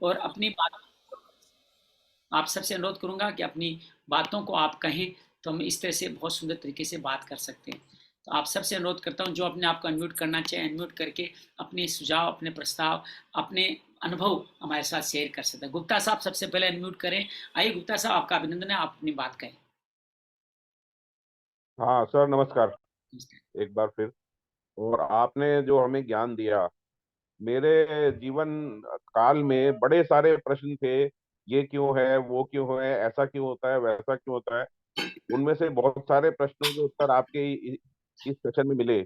और अपनी बात आप सबसे अनुरोध करूंगा कि अपनी बातों को आप कहें, तो हम इस तरह से बहुत सुंदर तरीके से बात कर सकते हैं। तो आप सबसे अनुरोध करता हूं, जो अपने आप को अनम्यूट करना चाहे अनम्यूट करके अपने सुझाव, अपने प्रस्ताव, अपने अनुभव हमारे साथ शेयर कर सकते हैं। गुप्ता साहब सबसे पहले अनम्यूट करें। आइए गुप्ता साहब, आपका अभिनंदन है, आप अपनी बात कहें। हाँ सर, नमस्कार एक बार फिर। और आपने जो हमें ज्ञान दिया, मेरे जीवन काल में बड़े सारे प्रश्न थे। ये क्यों है, वो क्यों है, ऐसा क्यों होता है, वैसा क्यों होता है। उनमें से बहुत सारे प्रश्नों के उत्तर आपके इस सेशन में मिले।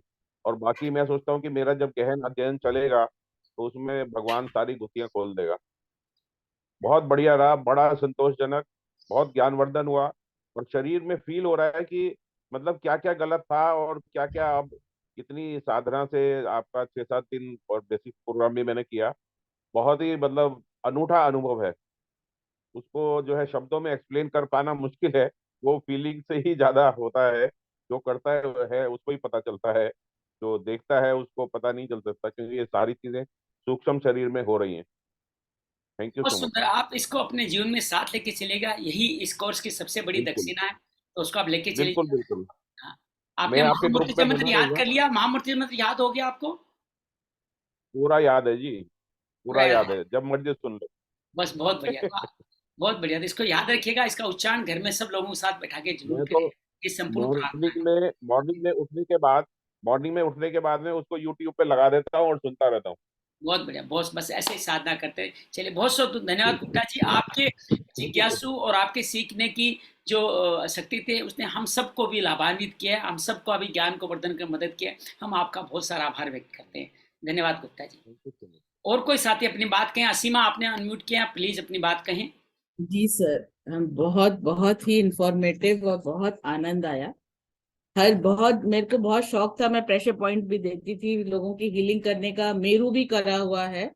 और बाकी मैं सोचता हूँ कि मेरा जब गहन अध्ययन चलेगा तो उसमें भगवान सारी गुत्थियां खोल देगा। बहुत बढ़िया रहा, बड़ा संतोषजनक, बहुत ज्ञानवर्धन हुआ। और शरीर में फील हो रहा है कि मतलब क्या क्या गलत था और क्या क्या अब कितनी साधना से आपका 6-7 दिन और बेसिक प्रोग्राम भी मैंने किया। बहुत ही मतलब अनूठा अनुभव है। उसको जो है शब्दों में एक्सप्लेन कर पाना मुश्किल है। वो फीलिंग से ही ज्यादा होता है। जो करता है उसको ही पता चलता है। जो देखता है उसको पता नहीं चल सकता, क्योंकि ये सारी चीजें सूक्ष्म शरीर में हो रही हैं। थैंक यू बहुत सो मच। सुंदर, आप इसको अपने जीवन में साथ लेके चलेगा, यही इस कोर्स की सबसे बड़ी बिल्कुल दक्षिणा है। तो उसको आप लेके चलिए। बिल्कुल बिल्कुल। हाँ। मैं आपने आपके ग्रुप महामूर्ति में मंत्र दूंगा याद भैया। कर लिया? महामूर्ति मंत्र याद हो गया आपको? पूरा याद है जी। पूरा पूरा याद याद है? है, जब मर्जी सुन लो। बस बहुत बढ़िया, वाह, बहुत बढ़िया। तो इसको याद रखिएगा, इसका उच्चारण घर में सब लोगों के साथ बैठा के जरूर मैं तो करें। ये संपूर्ण प्रार्थना मॉर्निंग है। में मॉर्निंग में उठने के बाद मॉर्निंग में उठने के बाद में उसको यूट्यूब पे लगा देता हूँ और सुनता रहता हूँ। बहुत बढ़िया, बहुत, बस ऐसे ही साधना करते हैं। चलिए, बहुत बहुत धन्यवाद गुप्ता जी। आपके जिज्ञासु और आपके सीखने की जो शक्ति थे, उसने हम सबको भी लाभान्वित किया है, हम सबको अभी ज्ञान को वर्धन कर मदद किया है। हम आपका बहुत सारा आभार व्यक्त करते हैं। धन्यवाद गुप्ता जी। और कोई साथी अपनी बात कहें? असीमा, आपने अनम्यूट किया, प्लीज अपनी बात कहें। जी सर, हम बहुत बहुत ही इंफॉर्मेटिव और बहुत आनंद आया। हर बहुत मेरे को बहुत शौक था, मैं प्रेशर पॉइंट भी देती थी लोगों की हीलिंग करने का, मेरू भी करा हुआ है।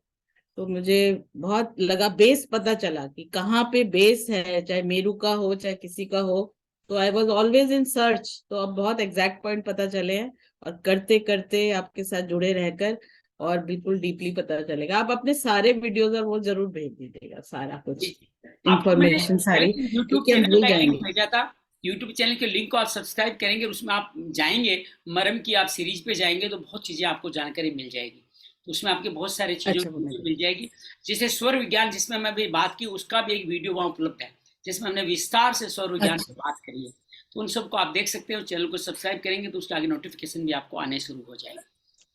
तो मुझे बहुत लगा, बेस पता चला कि कहाँ पे बेस है, चाहे मेरू का हो चाहे किसी का हो। तो I was always in search. तो अब बहुत एग्जैक्ट पॉइंट पता चले हैं, और करते करते आपके साथ जुड़े रहकर और बिल्कुल डीपली पता चलेगा। आप अपने सारे वीडियोस और वो जरूर भेज दीजिएगा, सारा जी कुछ जी। आपको मैंने इंफॉर्मेशन सारी, यूट्यूब क्योंकि हम चैनल भूल का एक लिंक जाएंगे। भेजा था। यूट्यूब चैनल के लिंक को आप सब्सक्राइब करेंगे, उसमें आप जाएंगे, मरम की आप सीरीज पे जाएंगे, तो बहुत चीजें आपको जानकारी मिल जाएगी। तो उसमें आपके बहुत सारी चीजों अच्छा, की वो मैं वीडियो मिल जाएगी। जैसे स्वर विज्ञान, जिसमें मैं अभी बात की, उसका भी एक वीडियो वहाँ उपलब्ध है, जिसमें हमने विस्तार से स्वर विज्ञान की अच्छा, बात करी है। तो उन सबको आप देख सकते हो। चैनल को सब्सक्राइब करेंगे तो उसके आगे नोटिफिकेशन भी आपको आने शुरू हो जाएगी।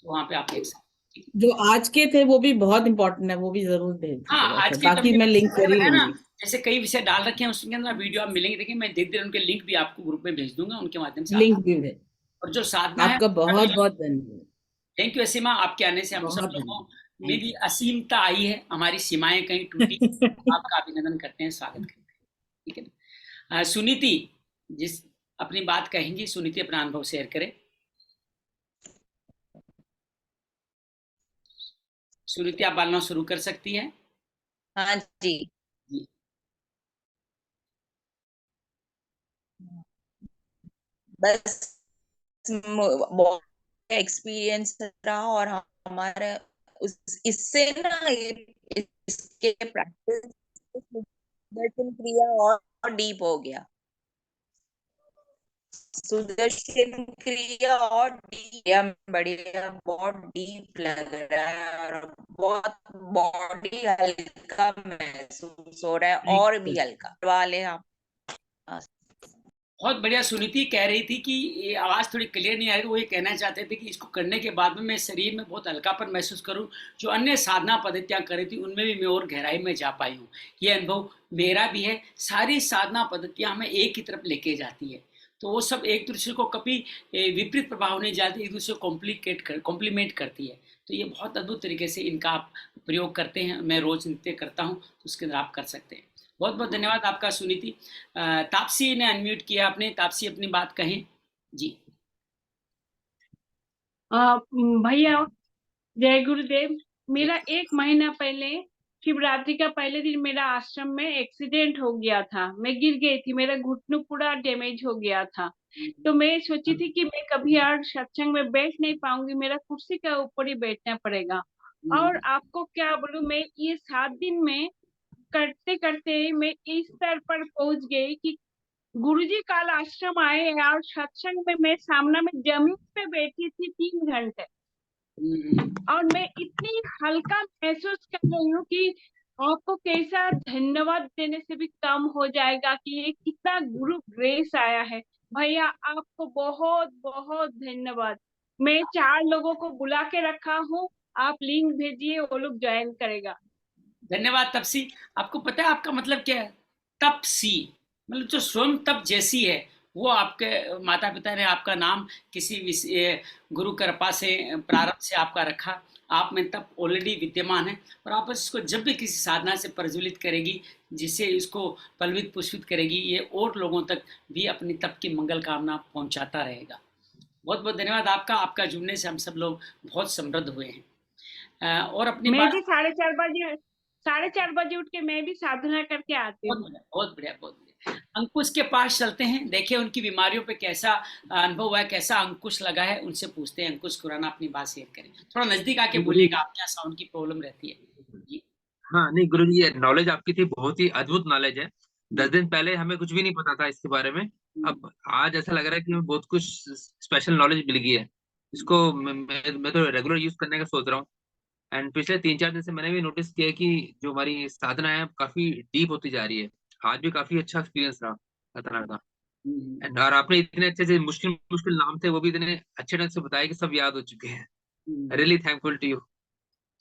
तो वहाँ पे आप देख सकते हैं। ठीक है? जो आज के थे वो भी बहुत इंपॉर्टेंट है, वो भी जरूर भेज हाँ, दीजिएगा आज सर, के बाकी हमने मैं लिंक कर मैंने ही बताया ना, लूंगी। जैसे कई विषय डाल रखे हैं, उसके अंदर वीडियो आप मिलेंगे। देखिए, मैं धीरे धीरे उनके लिंक भी आपको ग्रुप में भेज दूंगा, उनके माध्यम से आप। लिंक भी भेज। और जो साधना है, आपका बहुत बहुत धन्यवाद। थैंक यू असीमा, आपके आने से हम सब बहुत लोगों धन्यवाद। में थैंक भी असीमता आई है, हमारी सीमाएं कहीं टूटी। यू। आपका अभिनंदन करते हैं, स्वागत करते हैं। ठीक है ना? सुनीति, जिस अपनी बात कहेंगी, सुनीति अपना अनुभव शेयर करें। सुनीति, आप बोलना शुरू कर सकती है। हाँ जी। जी। बस बहुत एक्सपीरियंस रहा, और हमारा उस इससे ना इसके प्रैक्टिस सुदर्शन क्रिया और डीप हो गया। सुदर्शन क्रिया और डीप बढ़िया, बहुत डीप लग रहा है, और बहुत बॉडी हल्का महसूस हो रहा है, थैंक और यू। भी हल्का वाले हम। बहुत बढ़िया। सुनीति कह रही थी कि ये आवाज़ थोड़ी क्लियर नहीं आ रही, वो ये कहना चाहते थे कि इसको करने के बाद में मैं शरीर में बहुत हल्कापन महसूस करूं। जो अन्य साधना पद्धतियां कर रही थी, उनमें भी मैं और गहराई में जा पाई हूँ। ये अनुभव मेरा भी है। सारी साधना पद्धतियां हमें एक ही तरफ लेके जाती है। तो वो सब एक दूसरे को कभी विपरीत प्रभाव नहीं जाती, एक दूसरे को कॉम्प्लीमेंट करती है। तो ये बहुत अद्भुत तरीके से इनका आप प्रयोग करते हैं। मैं रोज नृत्य करता हूँ, तो उसके अंदर आप कर सकते हैं। बहुत बहुत धन्यवाद आपका सुनीति। तापसी ने अनम्यूट किया, आपने। तापसी, अपनी बात कहें। जी। भैया, जय गुरुदेव। मेरा 1 महीना पहले, शिवरात्रि का पहले दिन, मेरा आश्रम में एक्सीडेंट हो गया था। मैं गिर गई थी, मेरा घुटना पूरा डैमेज हो गया था। तो मैं सोची थी कि मैं कभी और सत्संग में बैठ नहीं पाऊंगी, मेरा कुर्सी के ऊपर ही बैठना पड़ेगा। और आपको क्या बोलूं, मैं ये 7 दिन में करते करते मैं इस स्तर पर पहुंच गई कि गुरुजी कल आश्रम आए और सत्संग में मैं सामने में जमीन पे बैठी थी 3 घंटे, और मैं इतनी हल्का महसूस कर रही हूँ कि आपको कैसा धन्यवाद देने से भी कम हो जाएगा कि ये कितना गुरु ग्रेस आया है। भैया आपको बहुत बहुत धन्यवाद। मैं 4 लोगों को बुला के रखा हूँ, आप लिंक भेजिए, वो लोग ज्वाइन करेगा। धन्यवाद तपसी। आपको पता है आपका मतलब क्या है? तपसी मतलब जो स्वयं तप जैसी है, वो आपके माता पिता ने आपका नाम किसी गुरु कृपा से प्रारंभ से आपका रखा। आप में तप ऑलरेडी विद्यमान है, और आप इसको जब भी किसी साधना से प्रज्वलित करेगी, जिससे इसको पल्वित पुष्पित करेगी, ये और लोगों तक भी अपनी तप की मंगल कामना पहुंचाता रहेगा। बहुत बहुत धन्यवाद आपका। आपका जुड़ने से हम सब लोग बहुत समृद्ध हुए हैं। और अपनी मैं बात भी 4:30 बजे उठ के मैं भी साधना करके आती बहुत हूँ। बढ़िया, बहुत बढ़िया, बहुत बढ़िया। अंकुश के पास चलते हैं, देखें उनकी बीमारियों पे कैसा अनुभव हुआ है, कैसा अंकुश लगा है, उनसे पूछते हैं। अंकुश खुराना अपनी बात शेयर करें, थोड़ा नजदीक आके गुरु बोलिएगा, आप क्या साउंड की प्रॉब्लम रहती है जी। हाँ नहीं गुरु जी, ये नॉलेज आपकी थी, बहुत ही अद्भुत नॉलेज है। 10 दिन पहले हमें कुछ भी नहीं पता था इसके बारे में। अब आज ऐसा लग रहा है कि हमें बहुत कुछ स्पेशल नॉलेज मिल गई है। इसको मैं तो रेगुलर यूज करने का सोच रहा हूँ। एंड पिछले 3-4 दिन से मैंने भी नोटिस किया है कि जो हमारी साधना है काफी डीप होती जा रही है। आज भी काफी अच्छा एक्सपीरियंस रहा साधना का। एंड और आपने इतने अच्छे से मुश्किल मुश्किल नाम थे वो भी इतने अच्छे ढंग से बताया कि सब याद हो चुके हैं। Really thankful to you.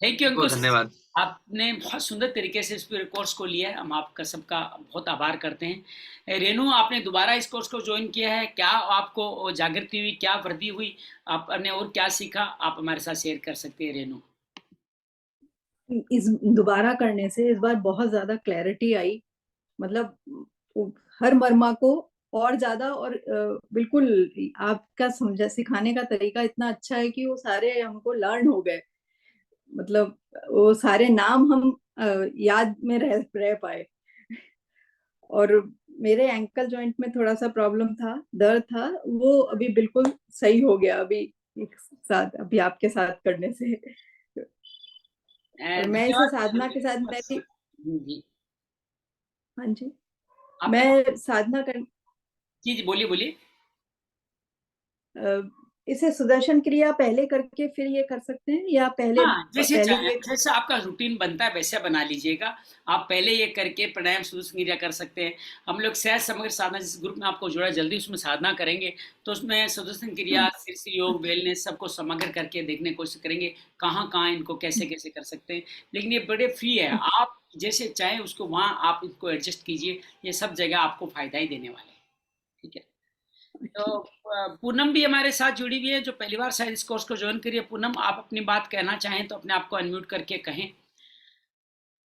Thank you बहुत अंकुश, धन्यवाद। आपने बहुत सुंदर तरीके से इस कोर्स को लिया है। हम आपका सबका बहुत आभार करते हैं। रेनू, आपने दोबारा इस कोर्स को ज्वाइन किया है, क्या आपको जागृति हुई, क्या वृद्धि हुई, आपने और क्या सीखा, आप हमारे साथ शेयर कर सकते हैं रेनू। इस दोबारा करने से इस बार बहुत ज्यादा क्लैरिटी आई। मतलब हर मर्मा को और ज्यादा, और बिल्कुल आपका समझा सिखाने का तरीका इतना अच्छा है कि वो सारे हमको लर्न हो गए। मतलब वो सारे नाम हम याद में रह पाए। और मेरे एंकल जॉइंट में थोड़ा सा प्रॉब्लम था, दर्द था, वो अभी बिल्कुल सही हो गया अभी एक साथ, अभी आपके साथ करने से। और मैं इसे साधना के साथ मैं भी, जी हाँ जी, आपने मैं साधना कर जी जी बोलिए बोलिए। इसे सुदर्शन क्रिया पहले करके फिर ये कर सकते हैं, या पहले हाँ, जैसे पहले चाहे, ये? जैसे आपका रूटीन बनता है वैसे बना लीजिएगा। आप पहले ये करके प्राणायाम सुदर्शन क्रिया कर सकते हैं। हम लोग सहज समग्र साधना जिस ग्रुप में आपको जोड़ा, जल्दी उसमें साधना करेंगे, तो उसमें सुदर्शन क्रिया, शीर्ष योग, वेलनेस सबको समग्र करके देखने की कोशिश करेंगे, कहाँ कहाँ इनको कैसे कैसे कर सकते हैं। लेकिन ये बड़े फ्री है, आप जैसे चाहें उसको वहाँ आप इसको एडजस्ट कीजिए, ये सब जगह आपको फायदा ही देने वाले हैं। ठीक है, तो पूनम भी हमारे साथ जुड़ी हुई है, जो पहली बार शायद इस कोर्स को ज्वाइन करिए। पूनम, आप अपनी बात कहना चाहें तो अपने आप को अनम्यूट करके कहें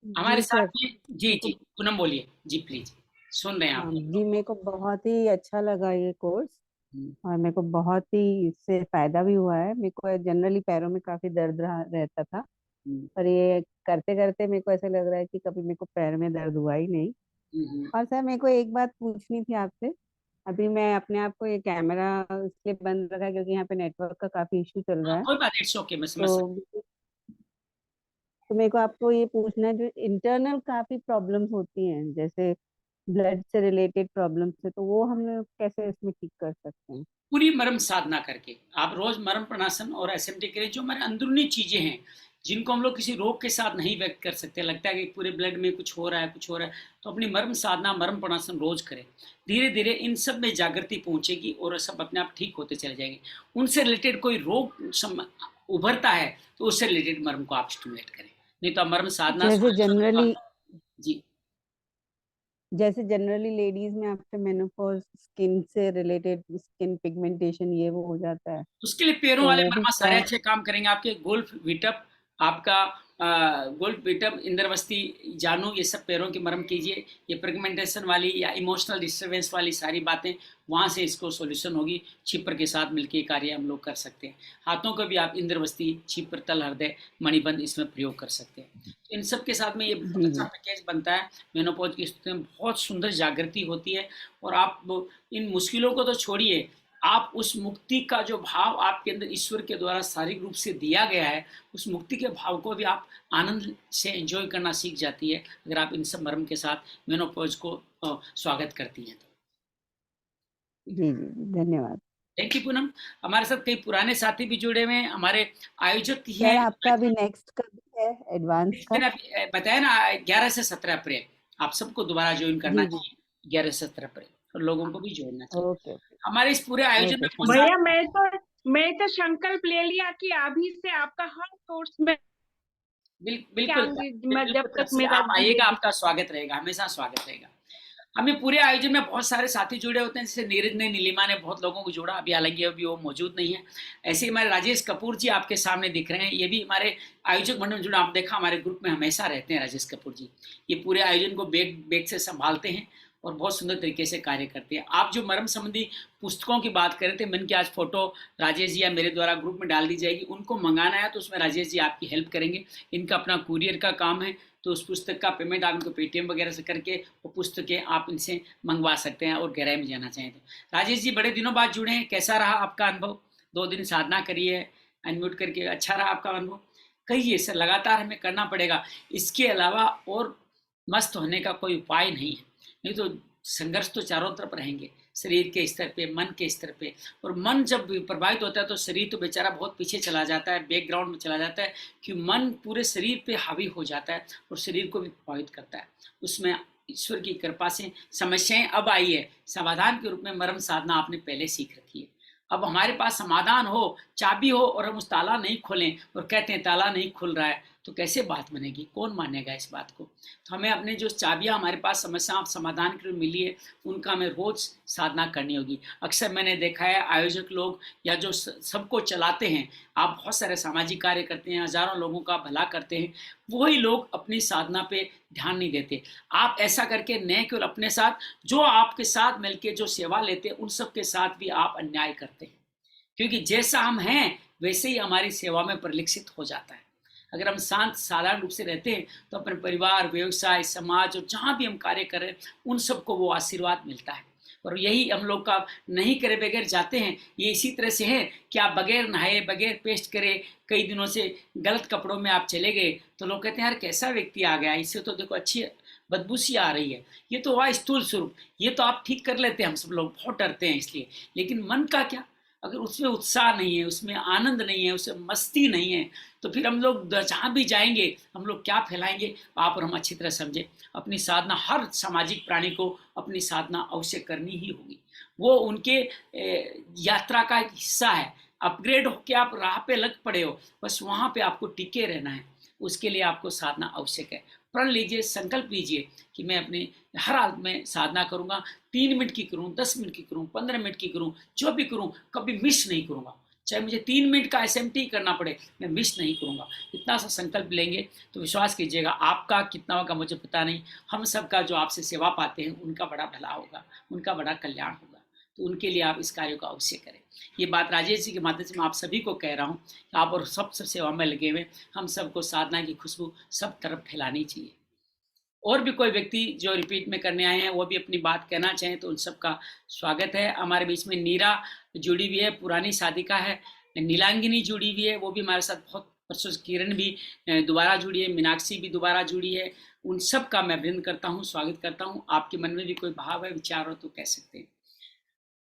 हमारे जी साथ सर, में। जी जी पूनम बोलिए जी, प्लीज सुन रहे हैं आप हाँ हम जी, लोग। मेरे को बहुत ही अच्छा लगा ये कोर्स, हम्म, और मेरे को बहुत ही इससे फायदा भी हुआ है। मेरे को जनरली पैरों में काफी दर्द रहता था, हम्म, पर ये करते करते मेरे को ऐसा लग रहा है कि कभी मेरे को पैर में दर्द हुआ ही नहीं। हम्म। और सर, मेरे को एक बात पूछनी थी आपसे। अभी मैं अपने आप को ये कैमरा इसलिए बंद रखा है क्योंकि यहाँ पे नेटवर्क का काफी इश्यू चल रहा हाँ, है। कोई बात, इट्स ओके, मैं समझ सकता तो मेरे को आपको ये पूछना है, जो इंटरनल काफी प्रॉब्लम्स होती हैं, जैसे ब्लड से रिलेटेड प्रॉब्लम्स है, तो वो हम लोग कैसे इसमें ठीक कर सकते हैं? हूँ। पूरी मर्म साधना करके आप रोज मर्म प्रणासन और एसएमटी करें। जो हमारे अंदरूनी चीजें हैं, जिनको हम लोग किसी रोग के साथ नहीं व्यक्त कर सकते, लगता है कि पूरे ब्लड में कुछ हो रहा है, कुछ हो रहा है, तो अपनी मर्म साधना, मर्म प्रणासन रोज करें। धीरे धीरे इन सब में जागृति पहुंचेगी और सब अपने आप ठीक होते चले जाएंगे। उनसे रिलेटेड कोई रोग उभरता है तो उससे रिलेटेड मर्म को आप स्टिमुलेट करें, नहीं तो मर्म साधना जी। जैसे जनरली लेडीज में आफ्टर मेनोपॉज स्किन से रिलेटेड स्किन पिगमेंटेशन ये वो हो जाता है, उसके लिए पैरों तो वाले वो भी मरमा सारे क्या? अच्छे काम करेंगे आपके। गोल्फ विटअप, आपका गोल्फ विटअप, इंद्रवस्ती, जानू, ये सब पैरों की मरम कीजिए। ये पिगमेंटेशन वाली या इमोशनल डिस्टर्बेंस वाली सारी बातें, वहाँ से इसको सॉल्यूशन होगी। छिपर के साथ मिलकर ये कार्य हम लोग कर सकते हैं। हाथों को भी आप इंद्रवस्ती, छिपर, तल, हृदय, मणिबंध इसमें प्रयोग कर सकते हैं। इन सब के साथ में ये बहुत जी अच्छा जी। पैकेज बनता है। मेनोपॉज की स्थिति में बहुत सुंदर जागृति होती है। और आप इन मुश्किलों को तो छोड़िए, आप उस मुक्ति का जो भाव आपके अंदर ईश्वर के द्वारा शारीरिक रूप से दिया गया है, उस मुक्ति के भाव को भी आप आनंद से एंजॉय करना सीख जाती है अगर आप इन सब मर्म के साथ मेनोपॉज को स्वागत करती हैं तो। जी जी जी, धन्यवाद थैंक यू पूनम। हमारे साथ कई पुराने साथी भी जुड़े हुए हैं, हमारे आयोजक ही सर। हैं। आपका भी नेक्स्ट कब है एडवांस का? मैंने बताया ना 11 से 17 अप्रैल आप सबको दोबारा ज्वाइन करना जी जी, चाहिए, 11 से 17 अप्रैल, और लोगों को भी जोड़ना चाहिए। ओके ओके हमारे इस पूरे आयोजन ओके में बहुत भैया सारे मैं तो संकल्प ले लिया कि अभी से आपका हर कोर्स में बिल्कुल आऊंगी, मैं जब तक बिल्कुल मेरा आप आइएगा, आपका स्वागत रहेगा, हमेशा स्वागत रहेगा। हमें पूरे आयोजन में बहुत सारे साथी जुड़े होते हैं, जैसे नीरज ने, नीलिमा ने बहुत लोगों को जोड़ा, अभी हालांकि अभी वो मौजूद नहीं है। ऐसे ही हमारे राजेश कपूर जी आपके सामने दिख रहे हैं, ये भी हमारे आयोजक मंडल में जुड़ा, आप देखा हमारे ग्रुप में हमेशा रहते हैं राजेश कपूर जी। ये पूरे आयोजन को बैग से संभालते हैं और बहुत सुंदर तरीके से कार्य करते हैं। आप जो मर्म संबंधी पुस्तकों की बात कर रहे थे, मन की आज फोटो राजेश जी या मेरे द्वारा ग्रुप में डाल दी जाएगी, उनको मंगाना है तो उसमें राजेश जी आपकी हेल्प करेंगे। इनका अपना कुरियर का काम है, तो उस पुस्तक का पेमेंट आप इनको पेटीएम वगैरह से करके वो पुस्तकें आप इनसे मंगवा सकते हैं और गहराई में जाना चाहें तो। राजेश जी बड़े दिनों बाद जुड़े हैं, कैसा रहा आपका अनुभव? 2 दिन साधना करिए अनम्यूट करके, अच्छा रहा आपका अनुभव? कहिए सर, लगातार हमें करना पड़ेगा, इसके अलावा और मस्त होने का कोई उपाय नहीं है, नहीं तो संघर्ष तो चारों तरफ रहेंगे, शरीर के स्तर पे, मन के स्तर पे। और मन जब प्रभावित होता है तो शरीर तो बेचारा बहुत पीछे चला जाता है, बैकग्राउंड में चला जाता है, कि मन पूरे शरीर पे हावी हो जाता है और शरीर को भी प्रभावित करता है। उसमें ईश्वर की कृपा से समस्याएं अब आई है, समाधान के रूप में मर्म साधना आपने पहले सीख रखी है। अब हमारे पास समाधान हो, चाबी हो, और हम उस ताला नहीं खोलें और कहते हैं ताला नहीं खुल रहा है, तो कैसे बात बनेगी? कौन मानेगा इस बात को? तो हमें अपने जो चाबियां हमारे पास समस्या समाधान के लिए मिली है, उनका हमें रोज साधना करनी होगी। अक्सर मैंने देखा है आयोजक लोग या जो सबको चलाते हैं, आप बहुत सारे सामाजिक कार्य करते हैं, हजारों लोगों का भला करते हैं, वही लोग अपनी साधना पे ध्यान नहीं देते। आप ऐसा करके न केवल अपने साथ, जो आपके साथ मिलकर जो सेवा लेते हैं, उन सबके साथ भी आप अन्याय करते हैं, क्योंकि जैसा हम हैं वैसे ही हमारी सेवा में परिलक्षित हो जाता है। अगर हम शांत साधारण रूप से रहते हैं तो अपने परिवार, व्यवसाय, समाज और जहाँ भी हम कार्य करें उन सबको वो आशीर्वाद मिलता है। और यही हम लोग का नहीं करे बगैर जाते हैं, ये इसी तरह से है कि आप बगैर नहाए, बगैर पेस्ट करे, कई दिनों से गलत कपड़ों में आप चले गए तो लोग कहते हैं यार कैसा व्यक्ति आ गया, इससे तो देखो अच्छी बदबू सी आ रही है, ये तो हुआ स्थूल स्वरूप, ये तो आप ठीक कर लेते हैं। हम सब लोग बहुत डरते हैं इसलिए। लेकिन मन का क्या? अगर उसमें उत्साह नहीं है, उसमें आनंद नहीं है, उसमें मस्ती नहीं है, तो फिर हम लोग जहाँ भी जाएंगे हम लोग क्या फैलाएंगे? आप और हम अच्छी तरह समझे, अपनी साधना, हर सामाजिक प्राणी को अपनी साधना अवश्य करनी ही होगी। वो उनके यात्रा का एक हिस्सा है। अपग्रेड होके आप राह पे लग पड़े हो, बस वहाँ पे आपको टिके रहना है, उसके लिए आपको साधना आवश्यक है। प्रण लीजिए, संकल्प लीजिए कि मैं अपने हर हाल में साधना करूंगा, 3 मिनट की करूं, 10 मिनट की करूं, 15 मिनट की करूं, जो भी करूं कभी मिस नहीं करूंगा। चाहे मुझे 3 मिनट का एसएमटी करना पड़े, मैं मिस नहीं करूंगा। इतना सा संकल्प लेंगे तो विश्वास कीजिएगा, आपका कितना होगा मुझे पता नहीं, हम सबका जो आपसे सेवा पाते हैं उनका बड़ा भला होगा, उनका बड़ा कल्याण होगा। तो उनके लिए आप इस कार्य को अवश्य करें। ये बात राजेश जी के माध्यम से मैं आप सभी को कह रहा हूँ कि आप और सब सेवा में लगे हुए, हम सबको साधना की खुशबू सब तरफ फैलानी चाहिए। और भी कोई व्यक्ति जो रिपीट में करने आए हैं वो भी अपनी बात कहना चाहें तो उन सबका स्वागत है। हमारे बीच में नीरा जुड़ी हुई है, पुरानी साधिका है, नीलांगिनी जुड़ी हुई है, वो भी हमारे साथ बहुत परसों, किरण भी दोबारा जुड़ी है, मीनाक्षी भी दोबारा जुड़ी है। उन सब का मैं अभिनंदन करता हूँ, स्वागत करता हूँ। आपके मन में भी कोई भाव है, विचार हो तो कह सकते हैं।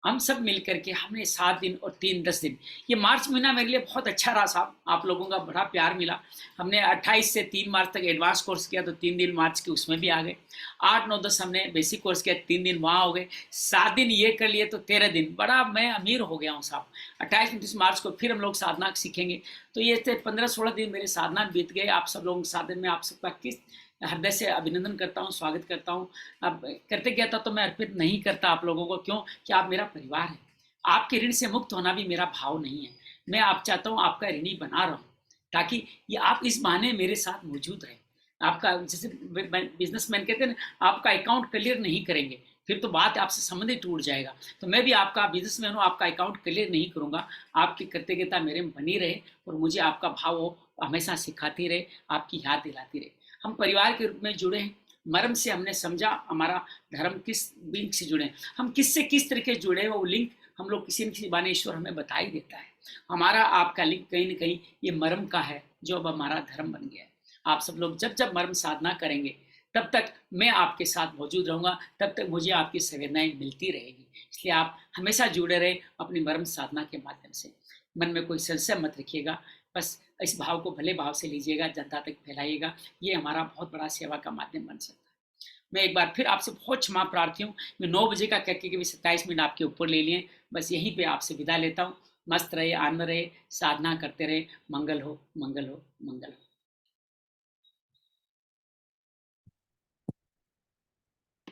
हम सब मिलकर के हमने 7 दिन और 10 दिन, ये मार्च महीना मेरे लिए बहुत अच्छा रहा साहब, आप लोगों का बड़ा प्यार मिला। हमने 28 से 3 मार्च तक एडवांस कोर्स किया, तो 3 दिन मार्च के उसमें भी आ गए। 8, 9, 10 हमने बेसिक कोर्स किया, 3 दिन वहाँ हो गए। 7 दिन ये कर लिए तो 13 दिन, बड़ा मैं अमीर हो गया हूँ साहब। 28, 29 मार्च को फिर हम लोग साधना सीखेंगे, तो ये 15-16 दिन मेरे साधना बीत गए। आप सब लोगों के साधन में आप सबका किस हृदय से अभिनंदन करता हूँ, स्वागत करता हूँ। अब करते क्या था तो मैं अर्पित नहीं करता आप लोगों को, क्यों कि आप मेरा परिवार है। आपके ऋण से मुक्त होना भी मेरा भाव नहीं है, मैं आप चाहता हूँ आपका ऋणी बना रहा हूँ, ताकि ये आप इस बहाने मेरे साथ मौजूद रहे। आपका जैसे बिजनेसमैन कहते हैं ना, आपका अकाउंट क्लियर नहीं करेंगे फिर तो बात आपसे संबंध ही टूट जाएगा। तो मैं भी आपका बिजनेसमैन हूँ, आपका अकाउंट क्लियर नहीं करूँगा, आपकी कृतज्ञता मेरे में बनी रहे और मुझे आपका भाव हो हमेशा सिखाती रहे, आपकी याद दिलाती रहे। हम परिवार के रूप में जुड़े हैं, मर्म से हमने समझा हमारा धर्म किस लिंक से जुड़े हैं, हम किससे किस तरीके जुड़े हैं, वो लिंक हम लोग किसी न किसी बहाने ईश्वर हमें बता ही देता है। हमारा आपका लिंक कहीं न कहीं ये मर्म का है, जो अब हमारा धर्म बन गया है। आप सब लोग जब जब मर्म साधना करेंगे, तब तक मैं आपके साथ मौजूद रहूँगा, तब तक मुझे आपकी संवेदनाएं मिलती रहेगी। इसलिए आप हमेशा जुड़े रहें अपनी मर्म साधना के माध्यम से। मन में कोई संशय मत रखिएगा, बस इस भाव को भले भाव से लीजिएगा, जनता तक फैलाइएगा। ये हमारा बहुत बड़ा सेवा का माध्यम बन सकता है। मैं एक बार फिर आपसे बहुत क्षमा प्रार्थी हूँ। मैं 9 बजे का कहके भी 27 मिनट आपके ऊपर ले लिए। बस यहीं पे आपसे विदा लेता हूँ। मस्त रहे, आनंद रहे, साधना करते रहे। मंगल हो, मंगल हो, मंगल हो।